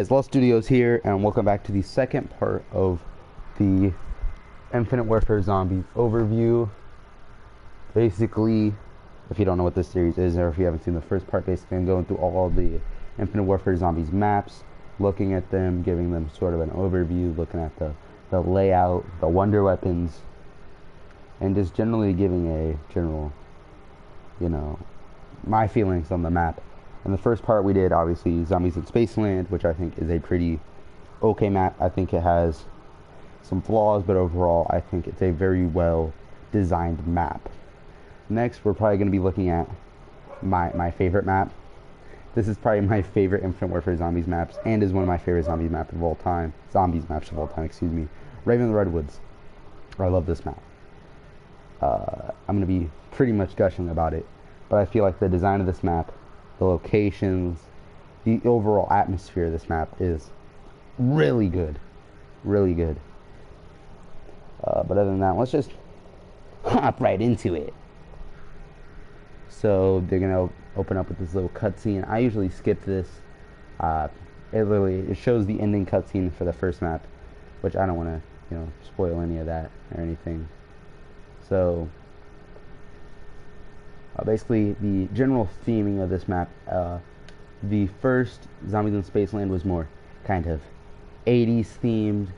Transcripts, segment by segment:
It's LALstudios here, and welcome back to the second part of the Infinite Warfare Zombies overview. Basically, if you don't know what this series is, or if you haven't seen the first part, basically I'm going through all the Infinite Warfare Zombies maps, looking at them, giving them sort of an overview, looking at the layout, the wonder weapons, and just generally giving a general, my feelings on the map. In the first part we did, obviously, Zombies in Spaceland, which I think is a pretty okay map. I think it has some flaws, but overall I think it's a very well designed map. Next, we're probably going to be looking at my favorite map. This is probably my favorite Infinite Warfare Zombies maps, and is one of my favorite Zombies maps of all time. Excuse me. Rave and the Redwoods. I love this map. I'm going to be pretty much gushing about it, but I feel like the design of this map, the locations, the overall atmosphere of this map is really good. Really good. But other than that, let's just hop right into it. So they're going to open up with this little cutscene. I usually skip this. It shows the ending cutscene for the first map, which I don't want to, spoil any of that or anything. So basically, the general theming of this map, the first Zombies in Spaceland was more kind of 80s themed,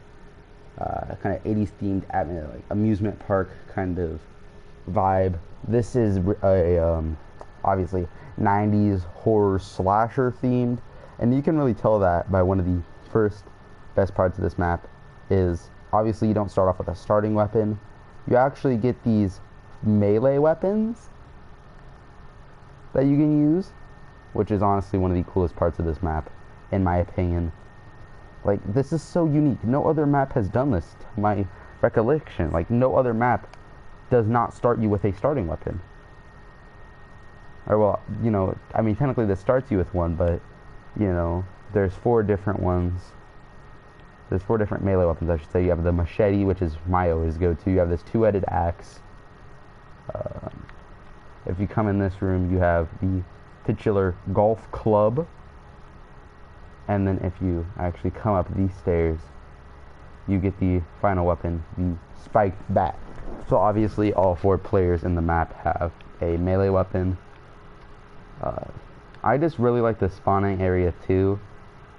like amusement park kind of vibe. This is a obviously 90s horror slasher themed, and you can really tell that by one of the first best parts of this map is obviously you don't start off with a starting weapon. You actually get these melee weapons that you can use, which is honestly one of the coolest parts of this map, in my opinion. Like, this is so unique. No other map has done this, to my recollection. Like, no other map does not start you with a starting weapon. Or, well, technically this starts you with one, but, there's four different ones. There's four different melee weapons, I should say. You have the machete, which is my always go-to. You have this two-headed axe. If you come in this room, you have the titular golf club. And then if you actually come up these stairs, you get the final weapon, the spiked bat. So obviously all four players in the map have a melee weapon. I just really like the spawning area too.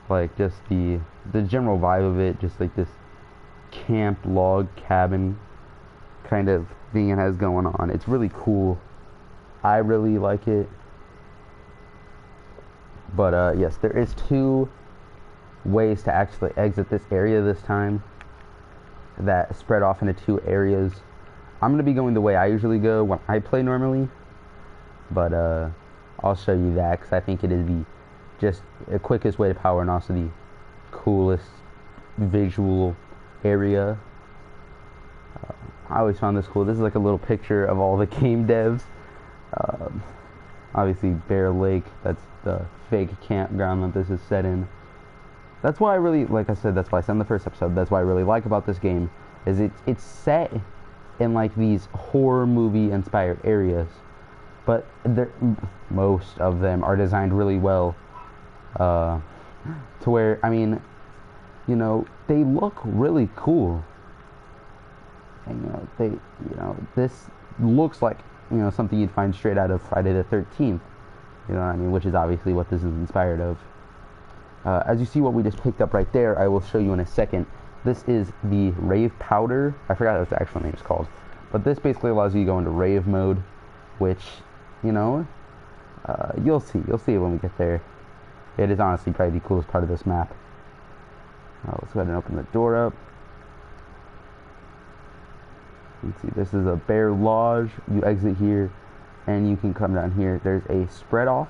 Like, just the general vibe of it, just like this camp log cabin kind of thing it has going on. It's really cool. I really like it. But yes, there is two ways to actually exit this area this time that spread off into two areas. I'm going to be going the way I usually go when I play normally, but I'll show you that because I think it is the quickest way to power and also the coolest visual area. I always found this cool. This is like a little picture of all the game devs. Obviously Bear Lake, that's the fake campground that this is set in. That's why I really, like I said, that's why I said in the first episode, that's why I really like about this game, is it's set in like these horror movie inspired areas, but most of them are designed really well, to where, they look really cool. And this looks like something you'd find straight out of Friday the 13th, which is obviously what this is inspired of. As you see what we just picked up right there, I will show you in a second. This is the Rave powder. I forgot what the actual name is called, but this basically allows you to go into Rave mode, which, you'll see it when we get there. It is honestly probably the coolest part of this map. Let's go ahead and open the door up. You can see this is a Bear Lodge. You exit here and you can come down here. There's a spread off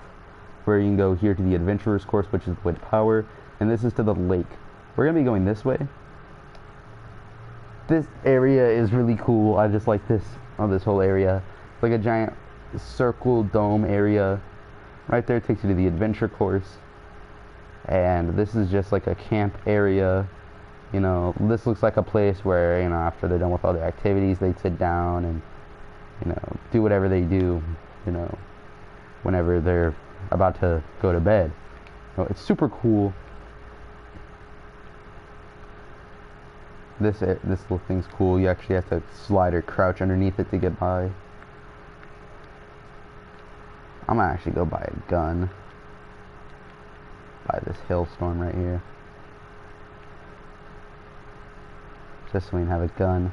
where you can go here to the adventurer's course, which is with power, and this is to the lake. We're gonna be going this way. This area is really cool. I just like this whole area. It's like a giant circle dome area. Right there takes you to the adventure course, and this is just like a camp area. This looks like a place where, after they're done with all their activities, they sit down and, do whatever they do, whenever they're about to go to bed. It's super cool. this little thing's cool. You actually have to slide or crouch underneath it to get by. I'm gonna actually go buy a gun. Buy this hailstorm right here. Just so we can have a gun.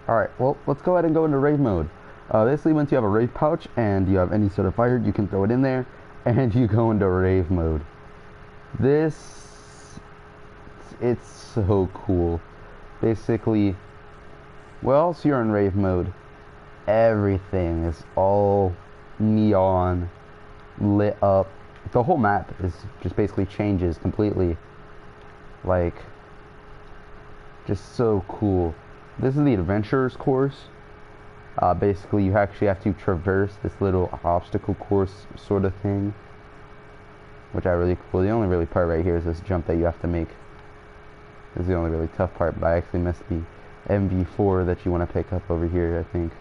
Alright, well, let's go ahead and go into Rave mode. Basically, once you have a Rave pouch and you have any sort of fire, you can throw it in there, and you go into Rave mode. It's so cool. Basically, well, so you're in Rave mode. Everything is all neon, lit up. The whole map is just basically changes completely. Like, just so cool. This is the adventurer's course. Basically, you actually have to traverse this little obstacle course sort of thing, which I really cool. The only really part right here is this jump that you have to make. This is the only really tough part, but I actually missed the MV4 that you want to pick up over here, I think.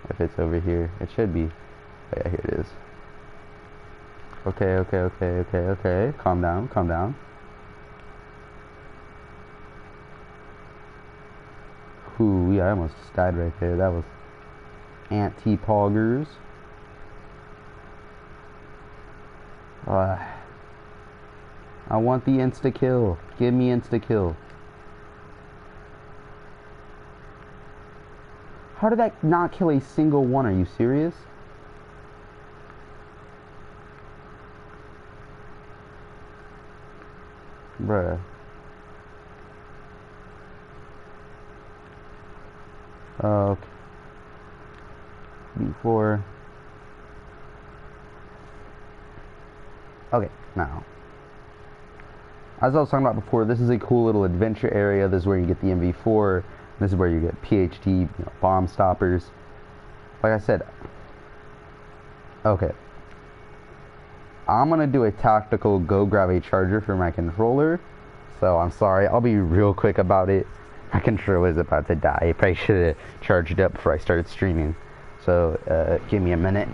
If it's over here, it should be. Oh, yeah, here it is. Okay. Calm down. Ooh, yeah, I almost died right there. That was anti-poggers. I want the insta-kill. Give me insta-kill. How did that not kill a single one? Are you serious? Bruh. Okay. Before. Okay, now. As I was talking about before, this is a cool little adventure area. This is where you get the MV4. This is where you get PhD, bomb stoppers. Like I said, okay. I'm gonna do a tactical go grab a charger for my controller. So I'm sorry, I'll be real quick about it. My controller is about to die. I probably should have charged it up before I started streaming. So, give me a minute.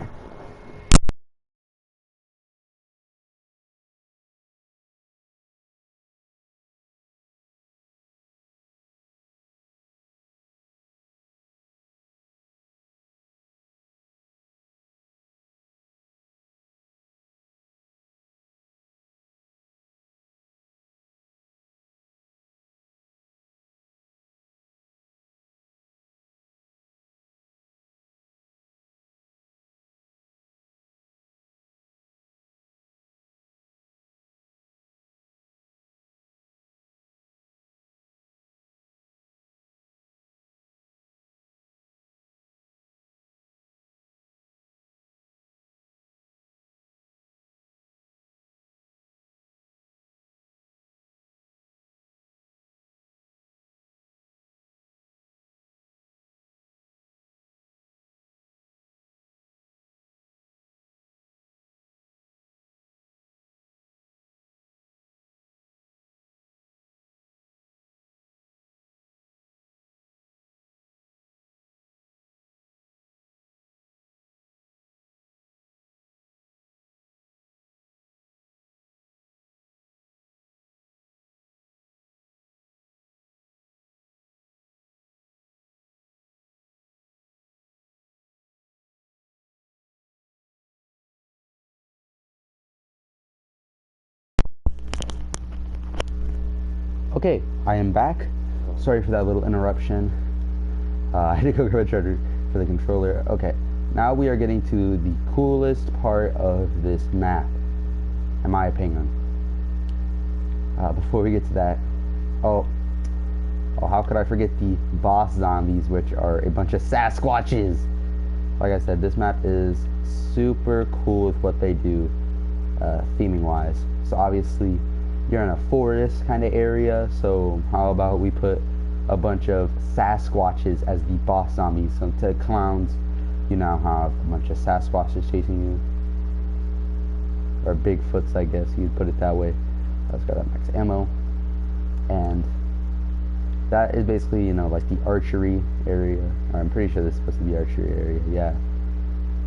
Okay, I am back. Sorry for that little interruption. I had to go grab a charger for the controller. Okay, now we are getting to the coolest part of this map, in my opinion. Before we get to that, oh, how could I forget the boss zombies, which are a bunch of Sasquatches. Like I said, this map is super cool with what they do, theming wise. So obviously, you're in a forest kind of area, so how about we put a bunch of Sasquatches as the boss zombies? So to clowns, you now have a bunch of Sasquatches chasing you, or Bigfoots, I guess you'd put it that way. Let's got that max ammo, and that is basically, like the archery area. I'm pretty sure this is supposed to be archery area, yeah.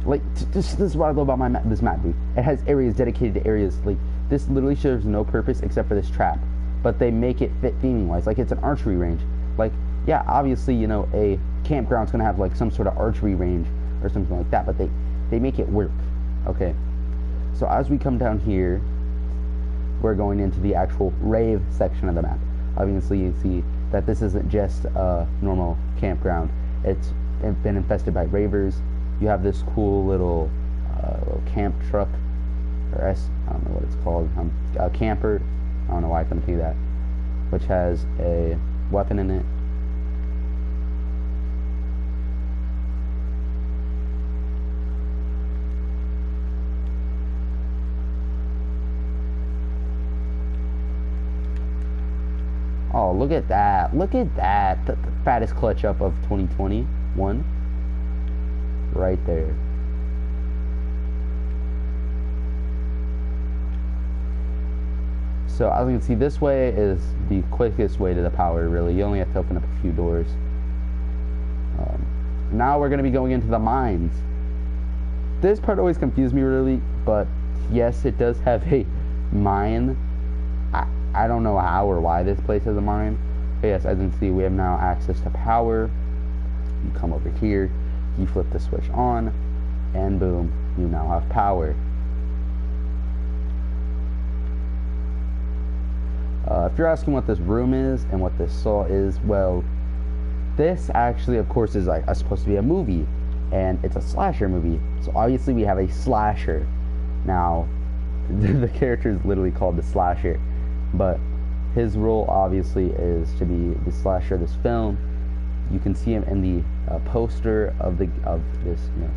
Like, this is what I love about this map, dude. It has areas dedicated to areas. Like, this literally serves no purpose except for this trap. But they make it fit theming-wise. Like, it's an archery range. Like, yeah, obviously, you know, a campground's gonna have, like, some sort of archery range or something like that. But they make it work, okay? So as we come down here, we're going into the actual Rave section of the map. Obviously, you see that this isn't just a normal campground. It's been infested by ravers. You have this cool little camp truck, or I don't know what it's called, a camper. I don't know why I couldn't think of that, which has a weapon in it. Oh, look at that. Look at that. The fattest clutch up of 2021. Right there. So as you can see, this way is the quickest way to the power, really. You only have to open up a few doors. Now we're going to be going into the mines. This part always confused me, really. But yes, it does have a mine. I don't know how or why this place has a mine. But yes, as you can see, we have now access to power. You come over here, you flip the switch on, and boom, you now have power. If you're asking what this room is and what this saw is, well, this actually, of course, is like supposed to be a movie, and it's a slasher movie. So obviously, we have a slasher. Now, the character is literally called the Slasher. But his role obviously is to be the slasher of this film. You can see him in the poster of this, you know,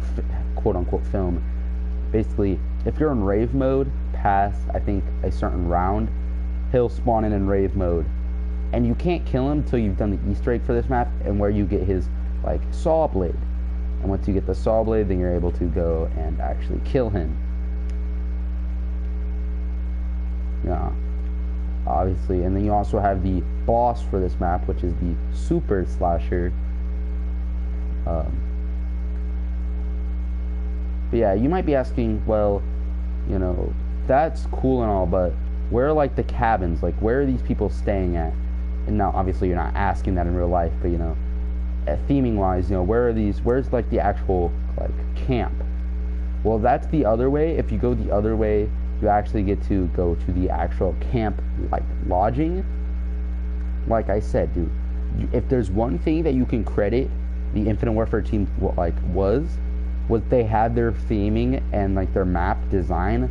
quote unquote film. Basically, if you're in rave mode past, I think, a certain round, he'll spawn in rave mode, and you can't kill him until you've done the Easter egg for this map, and where you get his like saw blade. And once you get the saw blade, then you're able to go and actually kill him. Yeah. Obviously, and then you also have the boss for this map, which is the super slasher. But yeah, you might be asking, well, you know, that's cool and all, but where are like the cabins? Like, where are these people staying at? And now, obviously, you're not asking that in real life, but you know, theming wise, you know, where's like the actual like camp? Well, that's the other way. If you go the other way, you actually get to go to the actual camp, like lodging. Like I said, dude, if there's one thing that you can credit the Infinite Warfare team was they had their theming and like their map design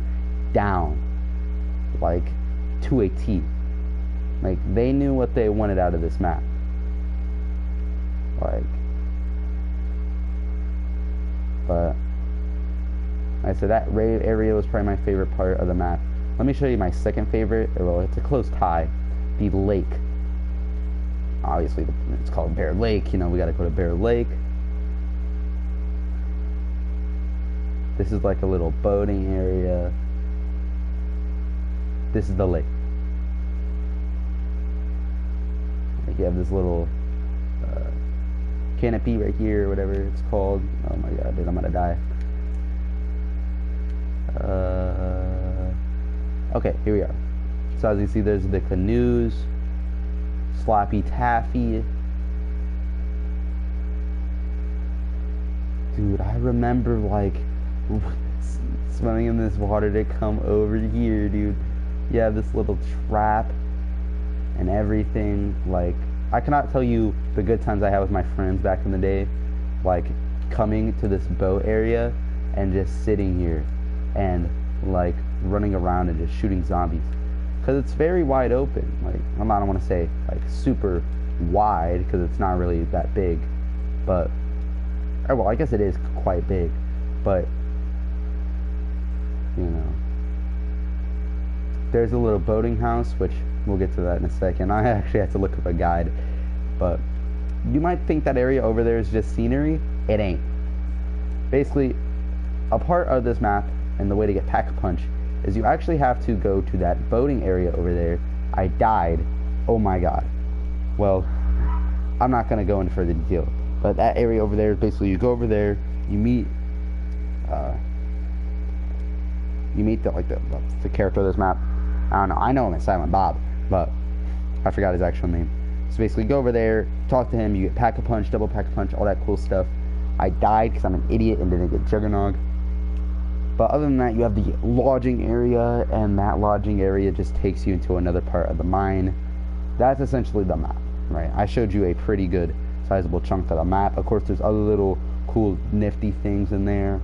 down, like to a T. Like they knew what they wanted out of this map. Like, but I said that Rave area was probably my favorite part of the map. Let me show you my second favorite. Well, it's a close tie. The lake. Obviously, it's called Bear Lake. You know, we gotta go to Bear Lake. This is like a little boating area. This is the lake. Like you have this little canopy right here, or whatever it's called. Oh my god, dude, I'm gonna die. Okay, here we are. So as you see, there's the canoes, Slappy Taffy. Dude, I remember like swimming in this water to come over here, dude. You have this little trap and everything. Like, I cannot tell you the good times I had with my friends back in the day, like coming to this boat area and just sitting here and like running around and just shooting zombies, because it's very wide open. Like, I don't want to say like super wide, because it's not really that big, but well, I guess it is quite big, but you know, there's a little boating house, which we'll get to that in a second. I actually had to look up a guide, but you might think that area over there is just scenery. It ain't. Basically, a part of this map and the way to get Pack-a-Punch is you actually have to go to that boating area over there. I died. Oh my god. Well, I'm not going to go into further detail, but that area over there, basically you go over there, you meet uh, you meet the character of this map. I don't know. I know him as Silent Bob, but I forgot his actual name. So basically, go over there, talk to him. You get Pack-a-Punch, double Pack-a-Punch, all that cool stuff. I died because I'm an idiot and didn't get Juggernog. But other than that, you have the lodging area, and that lodging area just takes you into another part of the mine. That's essentially the map, right? I showed you a pretty good, sizable chunk of the map. Of course, there's other little cool, nifty things in there,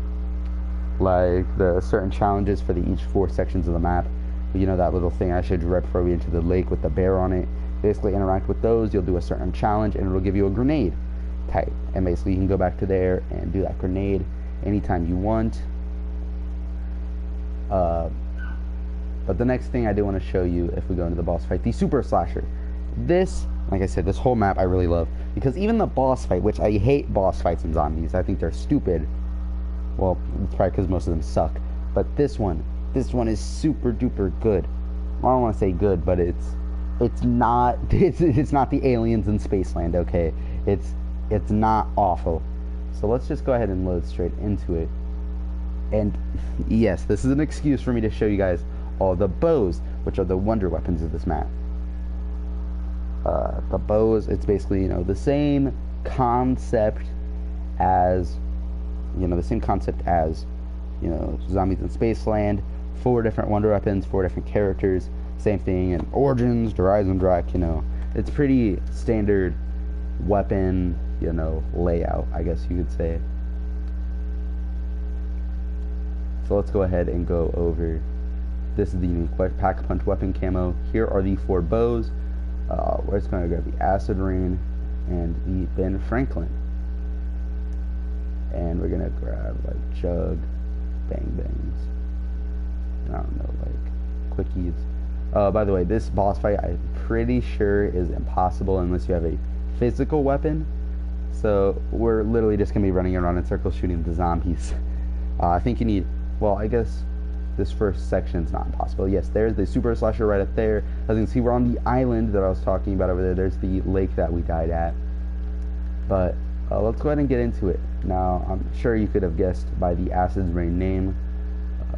like the certain challenges for each 4 sections of the map. You know, that little thing I showed you right before we entered the lake with the bear on it. Basically, interact with those. You'll do a certain challenge, and it'll give you a grenade type. And basically, you can go back to there and do that grenade anytime you want. But the next thing I do want to show you, if we go into the boss fight, the Super Slasher. This, like I said, this whole map I really love, because even the boss fight, which I hate boss fights in zombies, I think they're stupid. Well, it's probably because most of them suck. But this one is super duper good. I don't want to say good, but it's not it's not the aliens in Spaceland, okay? It's not awful. So let's just go ahead and load straight into it. And yes, this is an excuse for me to show you guys all the bows, which are the wonder weapons of this map. The bows, it's basically, you know, the same concept as, you know, zombies in Spaceland. 4 different wonder weapons, 4 different characters. Same thing in Origins, Horizon Drac, you know. It's pretty standard weapon, you know, layout, I guess you could say. So let's go ahead and go over. This is the unique Pack-a-Punch weapon camo. Here are the 4 bows. We're just going to grab the Acid Rain and the Ben Franklin. And we're going to grab like Chug, Bang Bangs. I don't know, like Quickies. By the way, this boss fight I'm pretty sure is impossible unless you have a physical weapon. So we're literally just going to be running around in circles shooting the zombies. I think you need, well, I guess this first section's not impossible. Yes, there's the Super Slasher right up there. As you can see, we're on the island that I was talking about over there. There's the lake that we died at. But let's go ahead and get into it. Now, I'm sure you could have guessed by the Acid Rain name.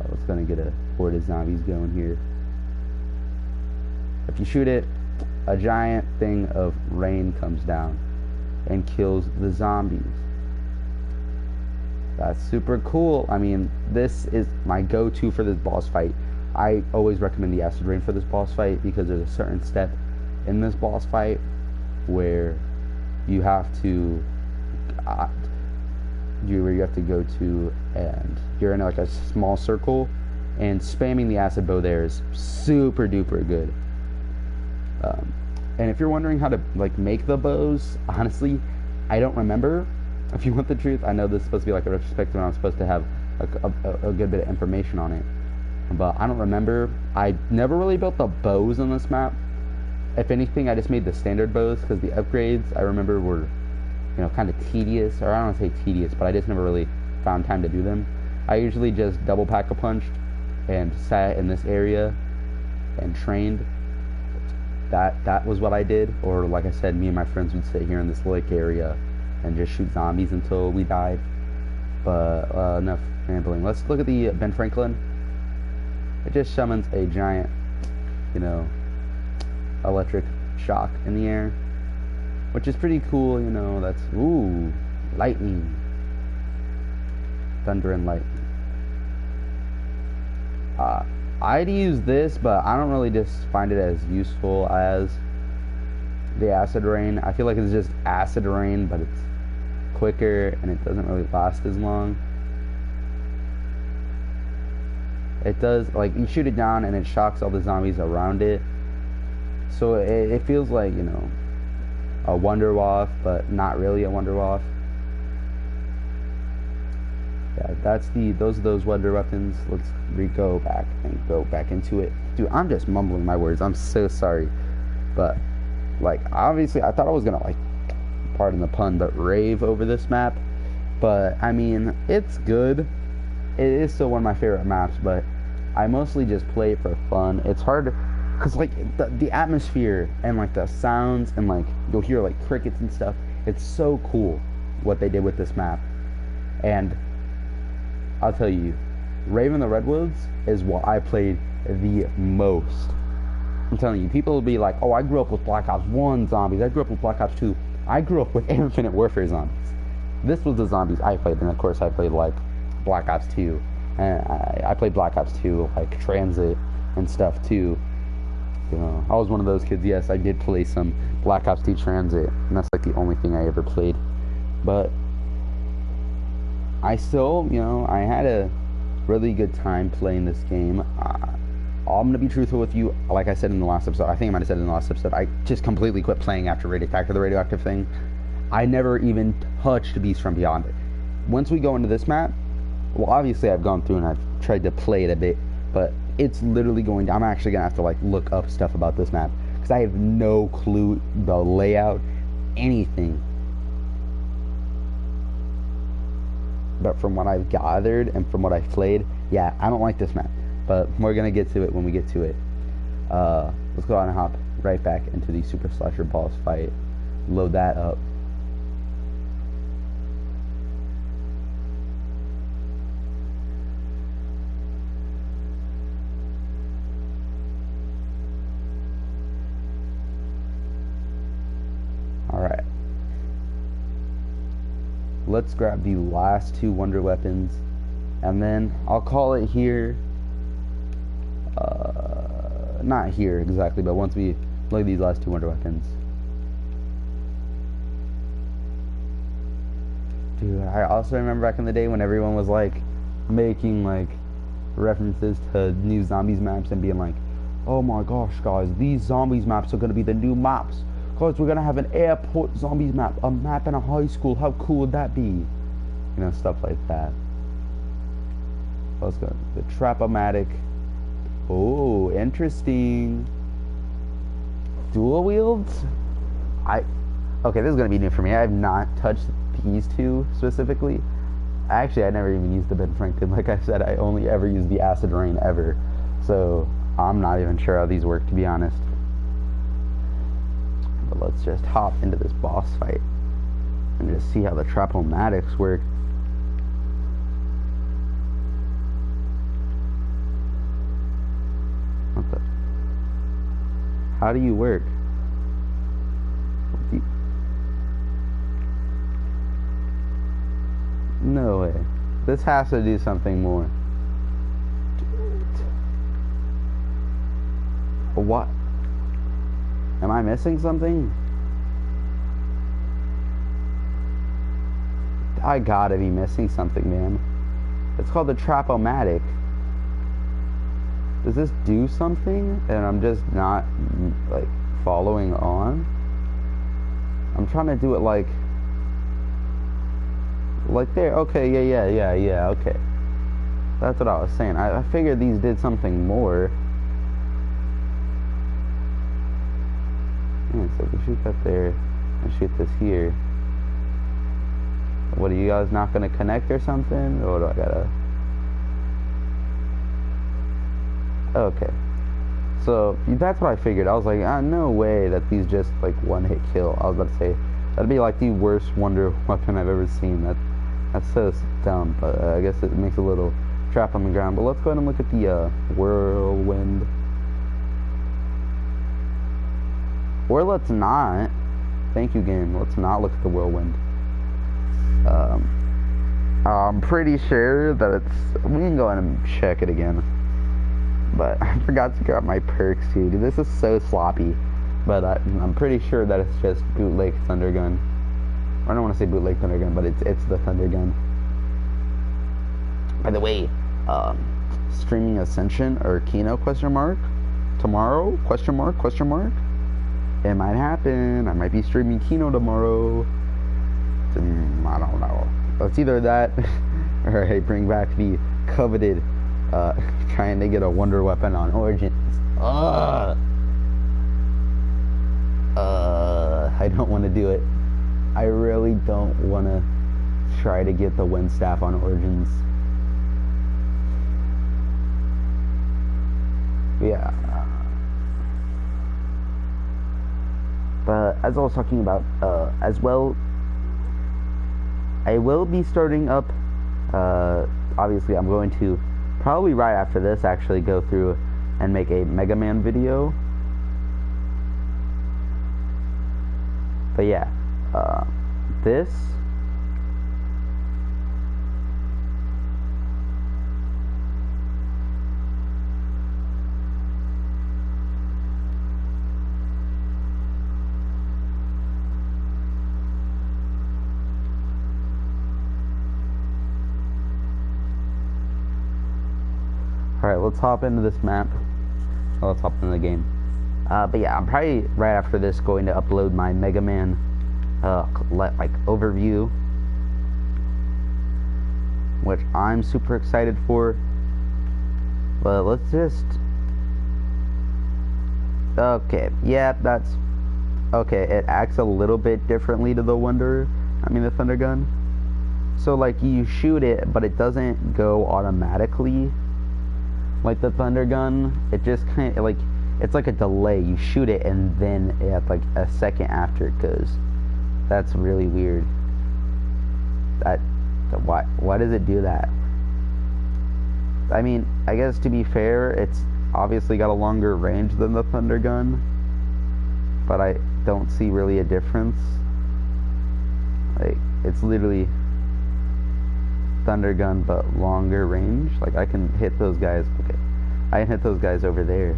Let's go ahead and get a horde of zombies going here. If you shoot it, a giant thing of rain comes down and kills the zombies. That's super cool. I mean, this is my go-to for this boss fight. I always recommend the Acid Rain for this boss fight because there's a certain step in this boss fight where you have to go to, and you're in like a small circle, and spamming the acid bow there is super duper good. And if you're wondering how to like make the bows, honestly, I don't remember. If you want the truth, I know this is supposed to be like a retrospective and I'm supposed to have a good bit of information on it, but I don't remember. I never really built the bows on this map. If anything, I just made the standard bows because the upgrades I remember were, you know, kind of tedious, or I don't want to say tedious, but I just never really found time to do them. I usually just double Pack-a-Punched and sat in this area and trained. That was what I did. Or like I said, me and my friends would sit here in this lake area and just shoot zombies until we died. But enough rambling. Let's look at the Ben Franklin. It just summons a giant, you know, electric shock in the air, which is pretty cool. You know, that's, ooh, lightning, thunder and lightning. I'd use this, but I don't really just find it as useful as the Acid Rain. I feel like it's just Acid Rain, but it's quicker and it doesn't really last as long. It does, like, you shoot it down and it shocks all the zombies around it. So it feels like, you know, a Wonder Waff, but not really a Wonder Waff. Yeah, those are those wonder weapons. Let's go back into it. Dude, I'm just mumbling my words. I'm so sorry. But, like, obviously, I thought I was gonna, like, pardon the pun, but rave over this map. But, I mean, it's good. It is still one of my favorite maps, but I mostly just play it for fun. It's hard, because, like, the atmosphere and, like, the sounds and, like, you'll hear, like, crickets and stuff. It's so cool what they did with this map. And I'll tell you, Rave in the Redwoods is what I played the most. I'm telling you, people will be like, oh, I grew up with Black Ops 1 zombies, I grew up with Black Ops 2, I grew up with Infinite Warfare zombies. This was the zombies I played, and of course I played like Black Ops 2, and I played Black Ops 2, like Transit and stuff too. You know, I was one of those kids. Yes, I did play some Black Ops 2 Transit, and that's like the only thing I ever played. But I still, you know, I had a really good time playing this game. I'm gonna be truthful with you. Like I said in the last episode, I think I might have said in the last episode, I just completely quit playing after Raid Attack or the radioactive thing. I never even touched Beast from Beyond. Once we go into this map, well, obviously I've gone through and I've tried to play it a bit, but it's literally going to, I'm actually gonna have to like look up stuff about this map because I have no clue the layout, anything. But from what I've gathered and from what I've played, yeah, I don't like this map. But we're gonna get to it when we get to it. Let's go on and hop right back into the Super Slasher boss fight. Load that up. Alright. Let's grab the last two wonder weapons, and then I'll call it here. Not here exactly, but once we look at these last two wonder weapons. Dude, I also remember back in the day when everyone was like making like references to new zombies maps and being like, oh my gosh guys, these zombies maps are gonna be the new maps. Guys, we're gonna have an airport zombies map, a map in a high school, how cool would that be? You know, stuff like that. Let's go. The Trap-O-Matic. Oh, interesting. Dual wields? Okay, this is gonna be new for me. I have not touched these two specifically. Actually, I never even used the Ben Franklin. Like I said, I only ever used the Acid Rain ever. So I'm not even sure how these work, to be honest. But let's just hop into this boss fight and just see how the Trap-O-Matics work. What the? How do you work? No way. This has to do something more. What? Am I missing something? I gotta be missing something, man. It's called the Trap-O-Matic. Does this do something and I'm just not like following on? I'm trying to do it like there. Okay, yeah, okay. That's what I was saying. I figured these did something more. Yeah, so if we shoot that there and shoot this here, what, are you guys not gonna connect or something? Or do I gotta? Okay. So that's what I figured. I was like, no way that these just like one hit kill. I was about to say that'd be like the worst wonder weapon I've ever seen. That's so dumb, but I guess it makes a little trap on the ground. But let's go ahead and look at the whirlwind. Or let's not. Thank you, game. Let's not look at the whirlwind. I'm pretty sure that it's. We can go ahead and check it again. But I forgot to grab my perks too. Dude, this is so sloppy. But I'm pretty sure that it's just bootleg thunder gun. I don't want to say bootleg thunder gun, but it's the thunder gun. By the way, streaming Ascension or Kino ? Tomorrow ? It might happen. I might be streaming Kino tomorrow. I don't know. It's either that or I bring back the coveted trying to get a wonder weapon on Origins. I don't want to do it. I really don't want to try to get the wind staff on Origins. Yeah. But as I was talking about, as well, I will be starting up obviously I'm going to probably right after this actually go through and make a Mega Man video. But yeah, this Alright, let's hop into this map. Let's hop into the game. But yeah, I'm probably right after this going to upload my Mega Man like overview, which I'm super excited for. But let's just okay, yeah, that's okay. It acts a little bit differently to the the Thunder Gun. So like you shoot it, but it doesn't go automatically like the Thunder Gun. It just kind of like, it's like a delay. You shoot it and then like a second after it goes. That's really weird. Why does it do that? I mean, I guess to be fair, it's obviously got a longer range than the Thunder Gun, but I don't see really a difference. Like, it's literally Thunder Gun but longer range. Like, I can hit those guys. Okay, I can hit those guys over there.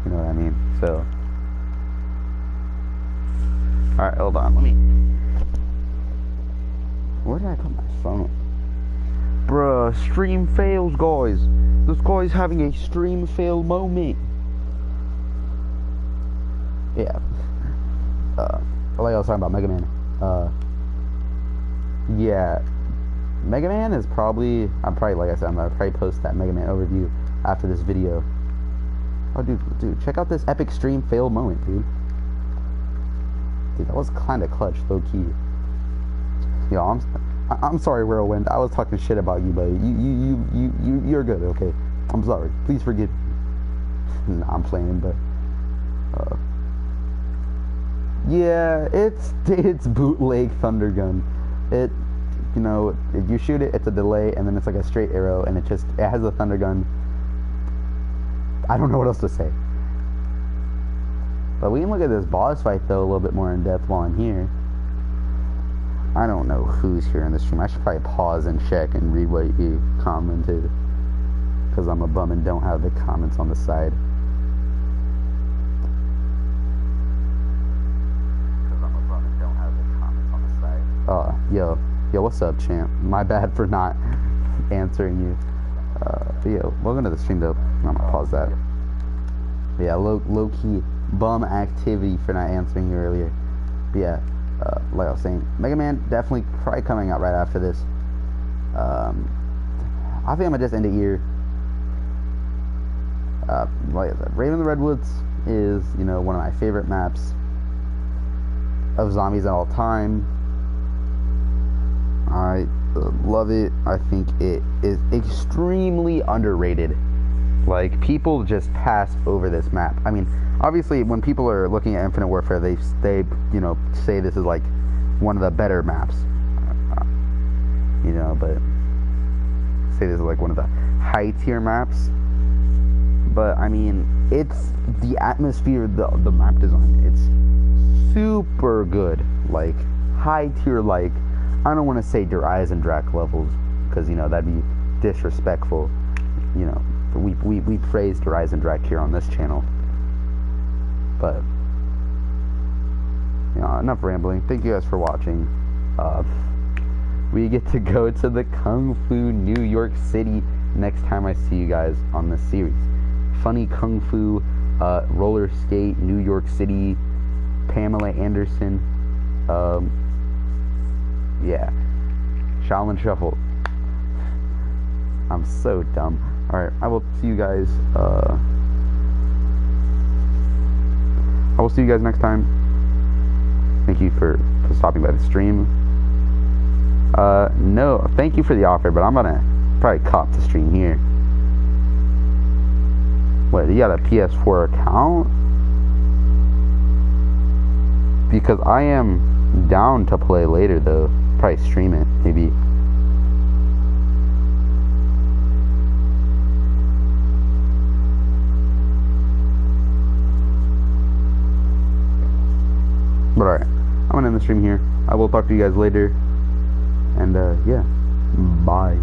You know what I mean? So, alright, hold on, let me, where did I put my phone? Bruh, stream fails, guys. This guy's having a stream fail moment. Yeah. Like I was talking about Mega Man. Yeah. Mega Man is probably, like I said, I'm gonna probably post that Mega Man overview after this video. Oh, dude, check out this epic stream fail moment, dude. Dude, that was kind of clutch, low key. Yo, I'm sorry, Whirlwind. I was talking shit about you, but you're good, okay? I'm sorry. Please forgive me. Nah, I'm playing, but yeah, it's bootleg Thunder Gun. It, you know, if you shoot it, it's a delay, and then it's like a straight arrow, and it has a Thunder Gun. I don't know what else to say. But we can look at this boss fight though a little bit more in depth while I'm here. I don't know who's here in the stream. I should probably pause and check and read what you commented, because I'm a bum and don't have the comments on the side. Oh, yo, what's up, champ? My bad for not answering you. But yo, welcome to the stream though. I'm gonna pause that. Yeah, low key bum activity for not answering you earlier. But yeah, like I was saying, Mega Man definitely probably coming out right after this. I think I'm gonna just end it here. Like I said, Rave in the Redwoods is, you know, one of my favorite maps of zombies at all time. I love it. I think it is extremely underrated. Like, people just pass over this map. I mean, obviously, when people are looking at Infinite Warfare, they you know, say this is like one of the better maps. You know, but say this is like one of the high tier maps. But I mean, it's the atmosphere, the map design. It's super good. Like high tier. Like, I don't want to say Rise and Drac levels, because, you know, that'd be disrespectful. You know, we praised Rise and Drac here on this channel. But, you know, enough rambling. Thank you guys for watching. We get to go to the Kung Fu New York City next time I see you guys on this series. Funny Kung Fu, roller skate, New York City, Pamela Anderson. Yeah, Shaolin Shuffle. I'm so dumb. Alright, I will see you guys, I will see you guys next time. Thank you for stopping by the stream. No, thank you for the offer, but I'm gonna probably cop the stream here. What, you got a PS4 account? Because I am down to play later though. Probably stream it, maybe. But alright, I'm gonna end the stream here. I will talk to you guys later. And yeah, bye.